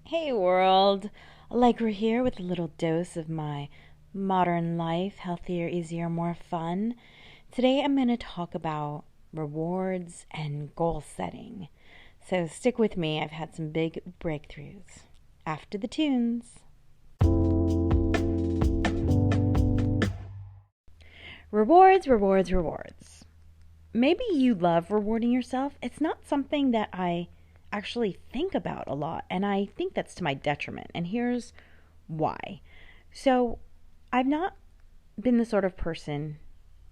Hey world, Alegre here with a little dose of my modern life, healthier, easier, more fun. Today I'm going to talk about rewards and goal setting. So stick with me, I've had some big breakthroughs. After the tunes. Rewards, rewards, rewards. Maybe you love rewarding yourself. It's not something that I actually think about a lot, and I think that's to my detriment. And here's why. So, I've not been the sort of person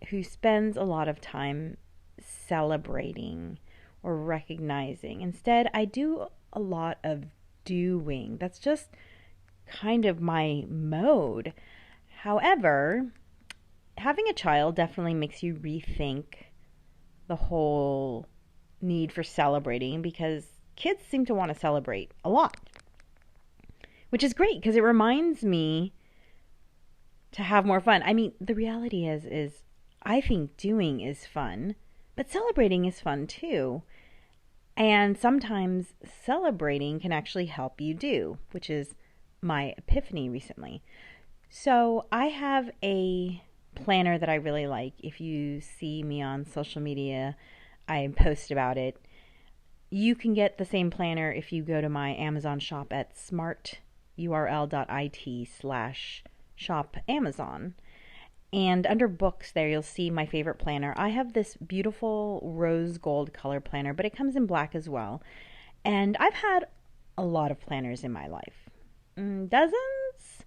who spends a lot of time celebrating or recognizing. Instead, I do a lot of doing. That's just kind of my mode. However, having a child definitely makes you rethink the whole need for celebrating because kids seem to want to celebrate a lot, which is great because it reminds me to have more fun. I mean, the reality is I think doing is fun, but celebrating is fun too. And sometimes celebrating can actually help you do, which is my epiphany recently. So, I have a planner that I really like. If you see me on social media, I post about it. You can get the same planner if you go to my Amazon shop at smarturl.it/shop Amazon. And under books there, you'll see my favorite planner. I have this beautiful rose gold color planner, but it comes in black as well. And I've had a lot of planners in my life. Dozens?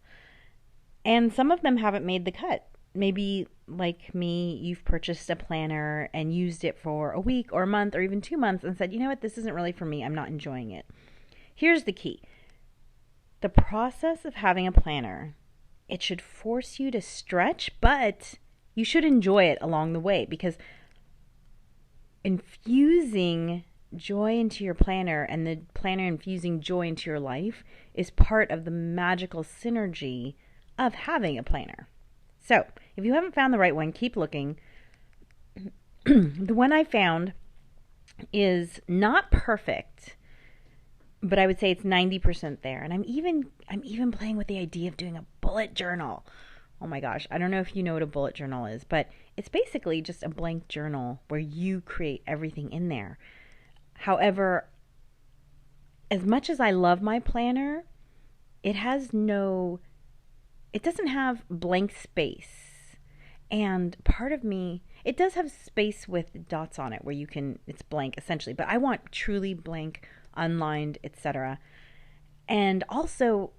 And some of them haven't made the cut. Maybe, like me, you've purchased a planner and used it for a week or a month or even 2 months and said, you know what, this isn't really for me. I'm not enjoying it. Here's the key. The process of having a planner, it should force you to stretch, but you should enjoy it along the way because infusing joy into your planner and the planner infusing joy into your life is part of the magical synergy of having a planner. So, if you haven't found the right one, keep looking. The one I found is not perfect, but I would say it's 90% there. And I'm even playing with the idea of doing a bullet journal. Oh my gosh, I don't know if you know what a bullet journal is, but it's basically just a blank journal where you create everything in there. However, as much as I love my planner, it doesn't have blank space. And part of me, it does have space with dots on it where it's blank essentially, but I want truly blank, unlined, etc. And also,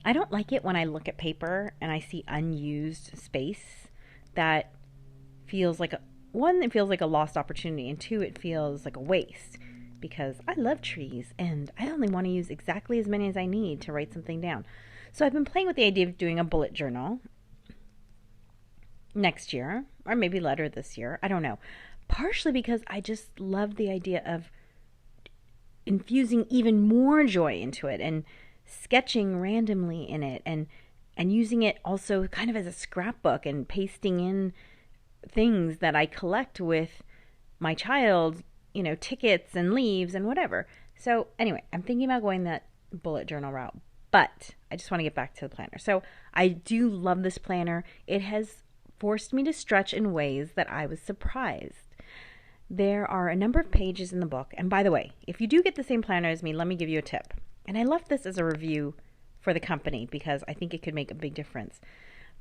I don't like it when I look at paper and I see unused space. That feels like it feels like a lost opportunity, and two, it feels like a waste because I love trees and I only want to use exactly as many as I need to write something down. So I've been playing with the idea of doing a bullet journal next year, or maybe later this year. I don't know. Partially because I just love the idea of infusing even more joy into it and sketching randomly in it and using it also kind of as a scrapbook and pasting in things that I collect with my child, tickets and leaves and whatever. So anyway, I'm thinking about going that bullet journal route. But I just want to get back to the planner. So I do love this planner. It has forced me to stretch in ways that I was surprised. There are a number of pages in the book. And by the way, if you do get the same planner as me, let me give you a tip. And I left this as a review for the company because I think it could make a big difference.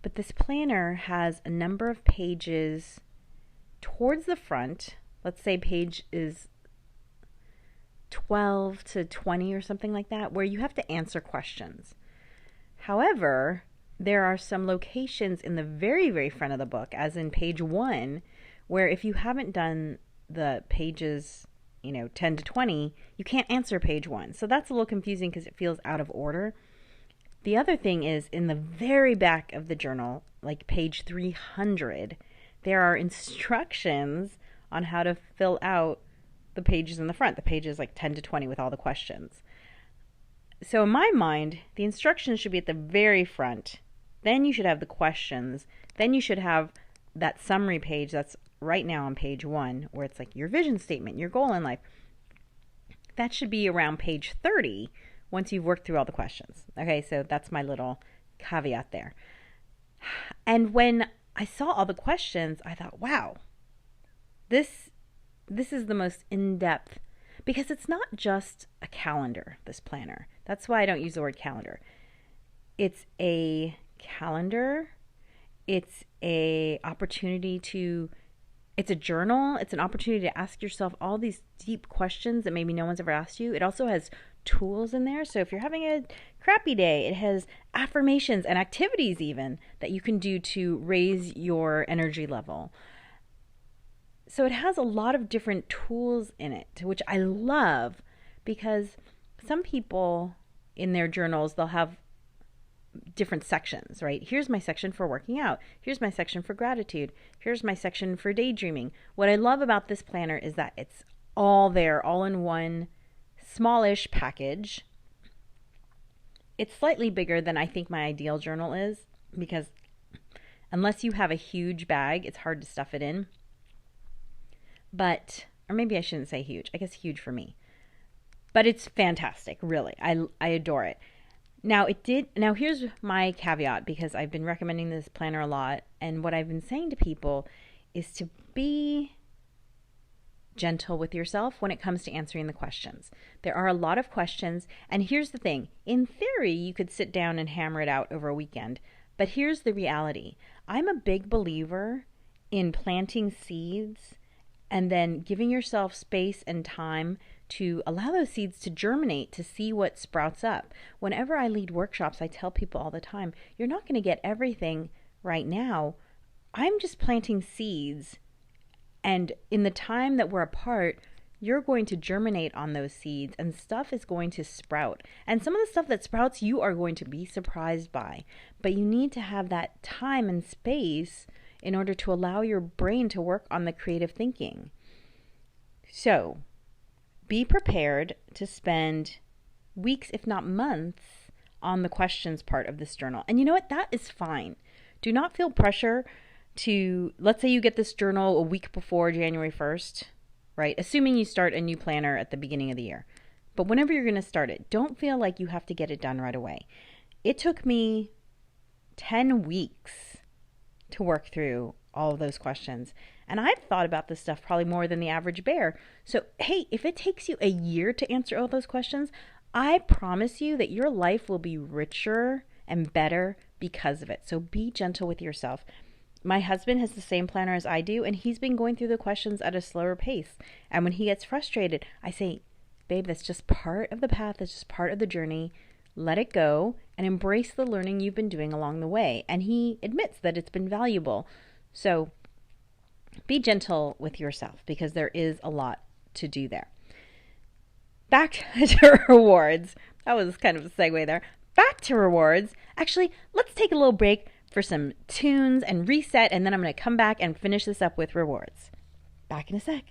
But this planner has a number of pages towards the front. Let's say page is 12 to 20 or something like that, where you have to answer questions. However, there are some locations in the very, very front of the book, as in page 1, where if you haven't done the pages, 10 to 20, you can't answer page 1. So that's a little confusing because it feels out of order. The other thing is in the very back of the journal, like page 300, there are instructions on how to fill out the pages in the front, the pages like 10 to 20 with all the questions. So in my mind, the instructions should be at the very front. Then you should have the questions. Then you should have that summary page that's right now on page 1, where it's like your vision statement, your goal in life. That should be around page 30 once you've worked through all the questions. Okay, so that's my little caveat there. And when I saw all the questions, I thought, wow, this is the most in-depth, because it's not just a calendar, this planner. That's why I don't use the word calendar. It's a calendar. It's a opportunity to, it's a journal. It's an opportunity to ask yourself all these deep questions that maybe no one's ever asked you. It also has tools in there. So if you're having a crappy day, it has affirmations and activities even that you can do to raise your energy level. So it has a lot of different tools in it, which I love, because some people in their journals, they'll have different sections, right? Here's my section for working out. Here's my section for gratitude. Here's my section for daydreaming. What I love about this planner is that it's all there, all in one smallish package. It's slightly bigger than I think my ideal journal is, because unless you have a huge bag, it's hard to stuff it in. But, or maybe I shouldn't say huge. I guess huge for me. But it's fantastic, really. I adore it. Now here's my caveat, because I've been recommending this planner a lot, and what I've been saying to people is to be gentle with yourself when it comes to answering the questions. There are a lot of questions, and here's the thing. In theory, you could sit down and hammer it out over a weekend, but here's the reality. I'm a big believer in planting seeds and then giving yourself space and time to allow those seeds to germinate, to see what sprouts up. Whenever I lead workshops, I tell people all the time, you're not going to get everything right now. I'm just planting seeds, and in the time that we're apart, you're going to germinate on those seeds, and stuff is going to sprout. And some of the stuff that sprouts, you are going to be surprised by. But you need to have that time and space in order to allow your brain to work on the creative thinking. So, be prepared to spend weeks, if not months, on the questions part of this journal. And you know what? That is fine. Do not feel pressure to, let's say you get this journal a week before January 1st, right? Assuming you start a new planner at the beginning of the year. But whenever you're going to start it, don't feel like you have to get it done right away. It took me 10 weeks to work through all of those questions. And I've thought about this stuff probably more than the average bear. So, hey, if it takes you a year to answer all those questions, I promise you that your life will be richer and better because of it. So be gentle with yourself. My husband has the same planner as I do, and he's been going through the questions at a slower pace. And when he gets frustrated, I say, babe, that's just part of the path. That's just part of the journey. Let it go and embrace the learning you've been doing along the way. And he admits that it's been valuable. So be gentle with yourself, because there is a lot to do there. Back to rewards. That was kind of a segue there. Back to rewards. Actually, let's take a little break for some tunes and reset, and then I'm going to come back and finish this up with rewards. Back in a sec.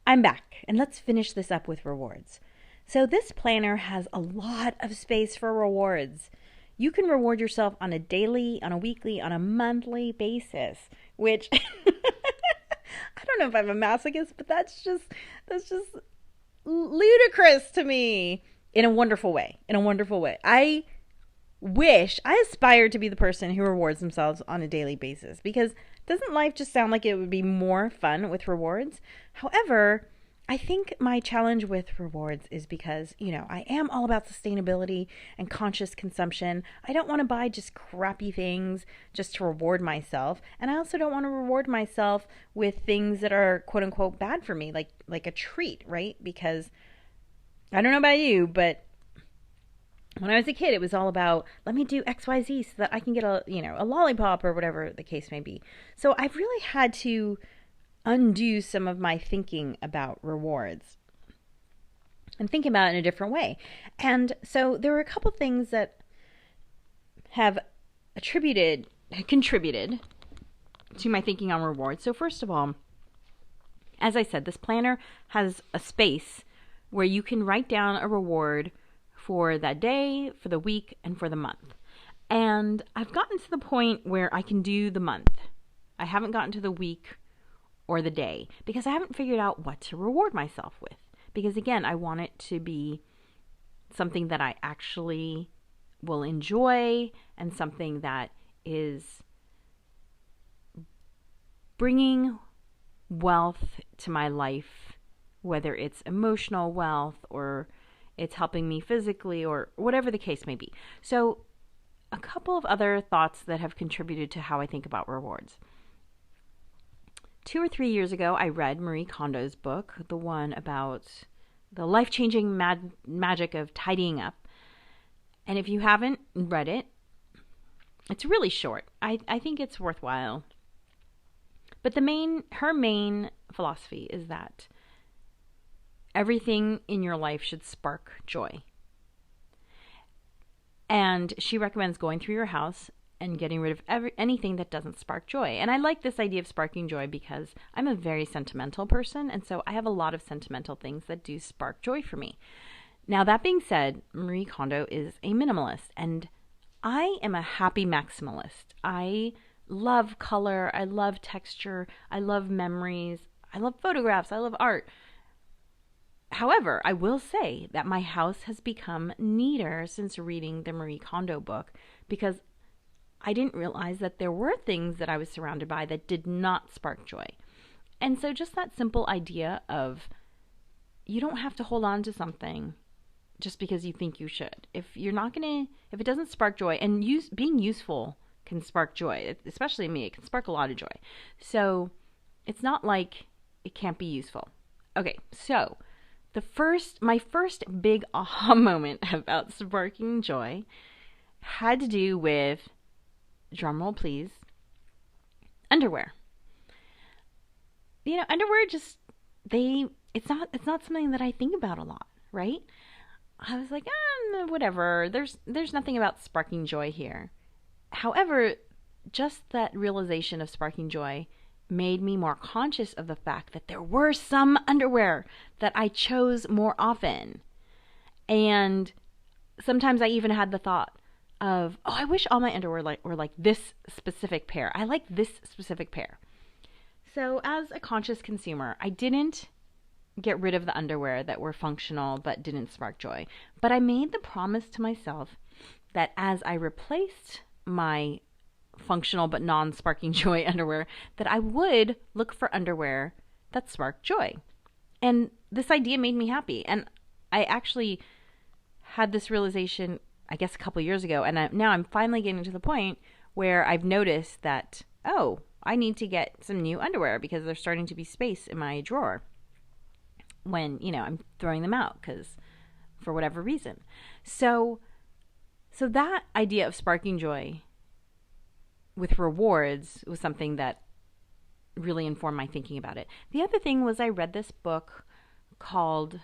I'm back, and let's finish this up with rewards. So this planner has a lot of space for rewards. You can reward yourself on a daily, on a weekly, on a monthly basis, which I don't know if I'm a masochist, but that's just ludicrous to me in a wonderful way. I aspire to be the person who rewards themselves on a daily basis, because doesn't life just sound like it would be more fun with rewards? However, I think my challenge with rewards is because, I am all about sustainability and conscious consumption. I don't want to buy just crappy things just to reward myself. And I also don't want to reward myself with things that are quote unquote bad for me, like a treat, right? Because I don't know about you, but when I was a kid, it was all about, let me do XYZ so that I can get a lollipop or whatever the case may be. So I've really had to undo some of my thinking about rewards and think about it in a different way. And so there were a couple things that have contributed to my thinking on rewards. So first of all, as I said, this planner has a space where you can write down a reward for that day, for the week, and for the month. And I've gotten to the point where I can do the month. I haven't gotten to the week or the day because I haven't figured out what to reward myself with. Because again, I want it to be something that I actually will enjoy and something that is bringing wealth to my life, whether it's emotional wealth or it's helping me physically or whatever the case may be. So a couple of other thoughts that have contributed to how I think about rewards. 2 or 3 years ago, I read Marie Kondo's book, the one about the life-changing magic of tidying up. And if you haven't read it, it's really short. I think it's worthwhile. But her main philosophy is that everything in your life should spark joy. And she recommends going through your house and getting rid of anything that doesn't spark joy. And I like this idea of sparking joy because I'm a very sentimental person, and so I have a lot of sentimental things that do spark joy for me. Now, that being said, Marie Kondo is a minimalist, and I am a happy maximalist. I love color, I love texture, I love memories, I love photographs, I love art. However, I will say that my house has become neater since reading the Marie Kondo book because I didn't realize that there were things that I was surrounded by that did not spark joy. And so just that simple idea of you don't have to hold on to something just because you think you should. If it doesn't spark joy, and being useful can spark joy, especially me, it can spark a lot of joy. So it's not like it can't be useful. Okay, so my first big aha moment about sparking joy had to do with, drumroll please, underwear. Underwear it's not something that I think about a lot, right? I was like, whatever. There's nothing about sparking joy here. However, just that realization of sparking joy made me more conscious of the fact that there were some underwear that I chose more often. And sometimes I even had the thought of, I wish all my underwear were like this specific pair. I like this specific pair. So as a conscious consumer, I didn't get rid of the underwear that were functional but didn't spark joy. But I made the promise to myself that as I replaced my functional but non-sparking joy underwear, that I would look for underwear that sparked joy. And this idea made me happy. And I actually had this realization, I guess, a couple years ago. And now I'm finally getting to the point where I've noticed that, I need to get some new underwear because there's starting to be space in my drawer when, I'm throwing them out because for whatever reason. So that idea of sparking joy with rewards was something that really informed my thinking about it. The other thing was I read this book called,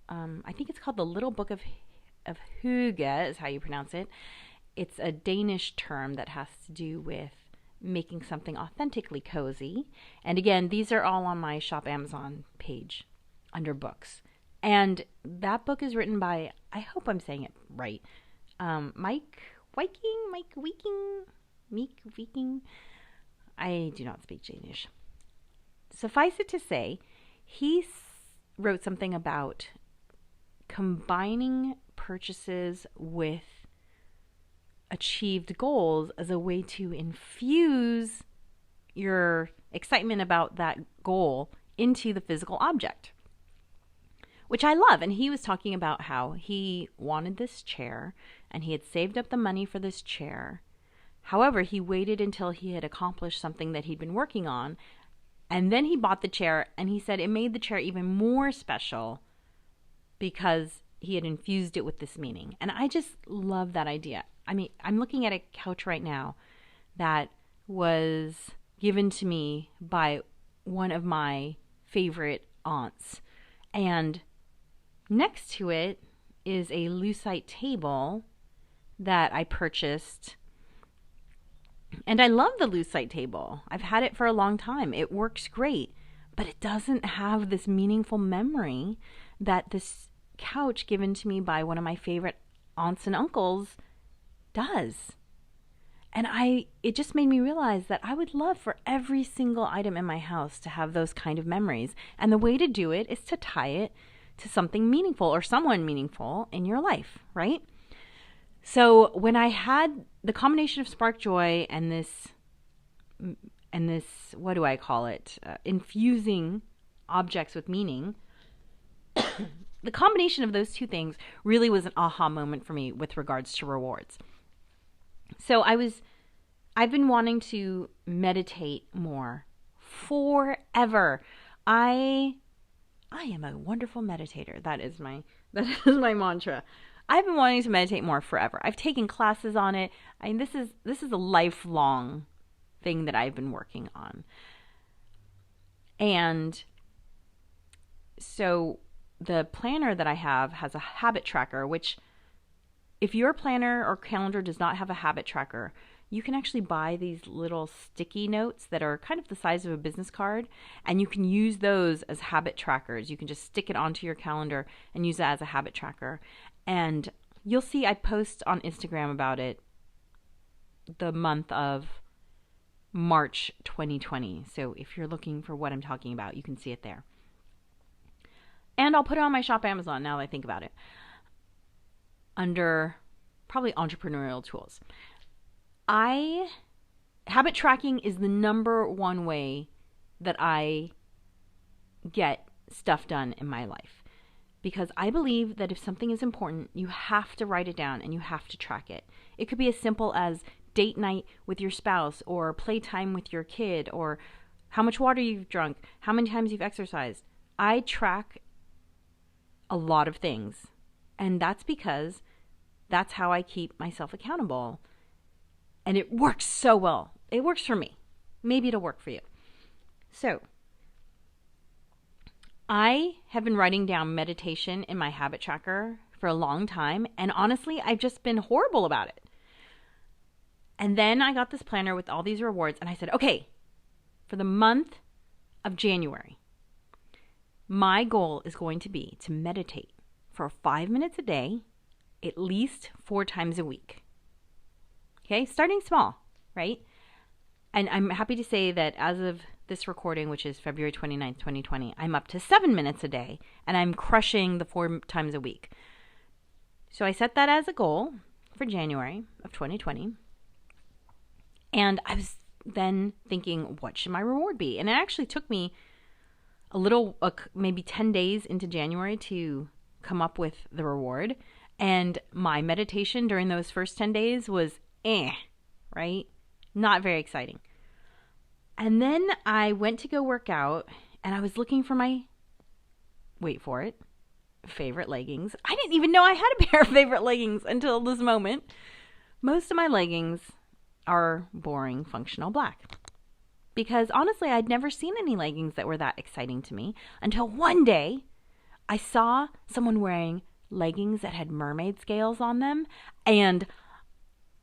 I think it's called The Little Book of Hygge is how you pronounce it. It's a Danish term that has to do with making something authentically cozy. And again, these are all on my Shop Amazon page under books. And that book is written by, I hope I'm saying it right, Mike Viking. I do not speak Danish. Suffice it to say, he wrote something about combining purchases with achieved goals as a way to infuse your excitement about that goal into the physical object, which I love. And he was talking about how he wanted this chair and he had saved up the money for this chair. However, he waited until he had accomplished something that he'd been working on, and then he bought the chair, and he said it made the chair even more special because he had infused it with this meaning. And I just love that idea. I mean, I'm looking at a couch right now that was given to me by one of my favorite aunts. And next to it is a lucite table that I purchased. And I love the lucite table. I've had it for a long time. It works great, but it doesn't have this meaningful memory that this couch given to me by one of my favorite aunts and uncles does. And it just made me realize that I would love for every single item in my house to have those kind of memories. And the way to do it is to tie it to something meaningful or someone meaningful in your life, right? So when I had the combination of spark joy and this, what do I call it? Infusing objects with meaning, the combination of those two things really was an aha moment for me with regards to rewards. So I've been wanting to meditate more forever. I am a wonderful meditator. That is my mantra. I've been wanting to meditate more forever. I've taken classes on it. This is a lifelong thing that I've been working on. And so the planner that I have has a habit tracker, which if your planner or calendar does not have a habit tracker, you can actually buy these little sticky notes that are kind of the size of a business card, and you can use those as habit trackers. You can just stick it onto your calendar and use it as a habit tracker. And you'll see I post on Instagram about it the month of March 2020. So if you're looking for what I'm talking about, you can see it there. And I'll put it on my Shop Amazon now that I think about it, under probably entrepreneurial tools. Habit tracking is the number one way that I get stuff done in my life, because I believe that if something is important, you have to write it down and you have to track it. It could be as simple as date night with your spouse, or playtime with your kid, or how much water you've drunk, how many times you've exercised. I track a lot of things, and that's because that's how I keep myself accountable. And it works so well. It works for me. Maybe it'll work for you. So, I have been writing down meditation in my habit tracker for a long time, and honestly, I've just been horrible about it. And then I got this planner with all these rewards, and I said, okay, for the month of January, my goal is going to be to meditate for 5 minutes a day, at least 4 times a week. Okay, starting small, right? And I'm happy to say that as of this recording, which is February 29th, 2020, I'm up to 7 minutes a day, and I'm crushing the 4 times a week. So I set that as a goal for January of 2020. And I was then thinking, what should my reward be? And it actually took me maybe 10 days into January to come up with the reward. And my meditation during those first 10 days was right? Not very exciting. And then I went to go work out, and I was looking for my, wait for it, favorite leggings. I didn't even know I had a pair of favorite leggings until this moment. Most of my leggings are boring, functional black. Because honestly, I'd never seen any leggings that were that exciting to me until one day I saw someone wearing leggings that had mermaid scales on them, and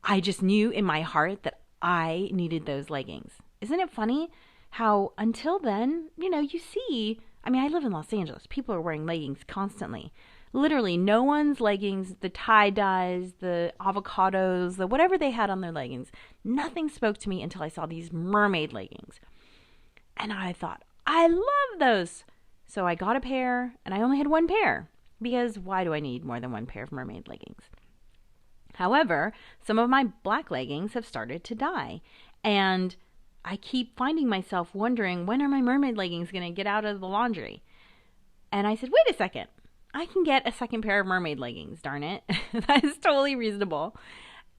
I just knew in my heart that I needed those leggings. Isn't it funny how until then, you see, I live in Los Angeles. People are wearing leggings constantly. Literally, no one's leggings, the tie-dyes, the avocados, the whatever they had on their leggings, nothing spoke to me until I saw these mermaid leggings. And I thought, I love those. So I got a pair, and I only had one pair, because why do I need more than one pair of mermaid leggings? However, some of my black leggings have started to die, and I keep finding myself wondering, when are my mermaid leggings going to get out of the laundry? And I said, wait a second, I can get a second pair of mermaid leggings, darn it. That is totally reasonable,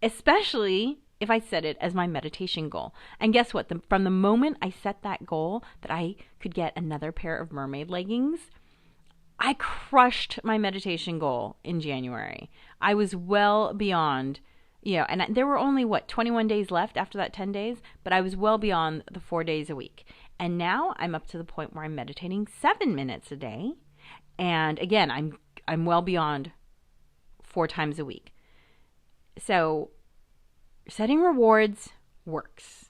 especially if I set it as my meditation goal. And guess what? From the moment I set that goal that I could get another pair of mermaid leggings, I crushed my meditation goal in January. I was well beyond, and there were only, 21 days left after that 10 days, but I was well beyond the 4 days a week. And now I'm up to the point where I'm meditating 7 minutes a day. And again, I'm well beyond 4 times a week. So setting rewards works.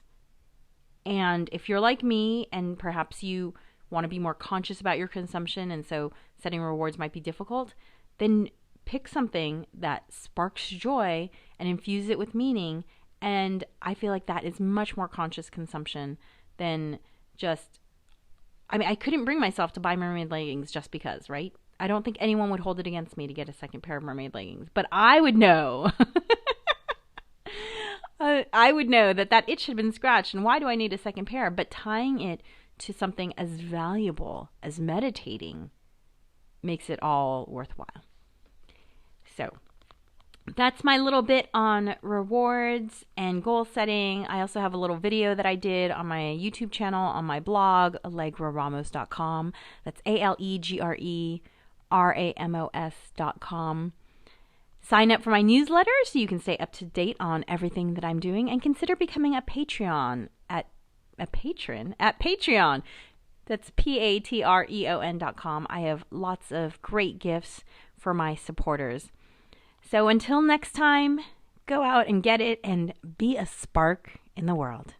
And if you're like me, and perhaps you want to be more conscious about your consumption, and so setting rewards might be difficult, then pick something that sparks joy and infuse it with meaning, And I feel like that is much more conscious consumption than just, I mean, I couldn't bring myself to buy mermaid leggings just because, right? I don't think anyone would hold it against me to get a second pair of mermaid leggings, but I would know. I would know that that itch had been scratched, and why do I need a second pair? But tying it to something as valuable as meditating makes it all worthwhile. So that's my little bit on rewards and goal setting. I also have a little video that I did on my YouTube channel, on my blog, alegreramos.com. That's ALEGRERAMOS.com. Sign up for my newsletter so you can stay up to date on everything that I'm doing, and consider becoming a patron at Patreon. That's patreon.com. I have lots of great gifts for my supporters. So until next time, go out and get it and be a spark in the world.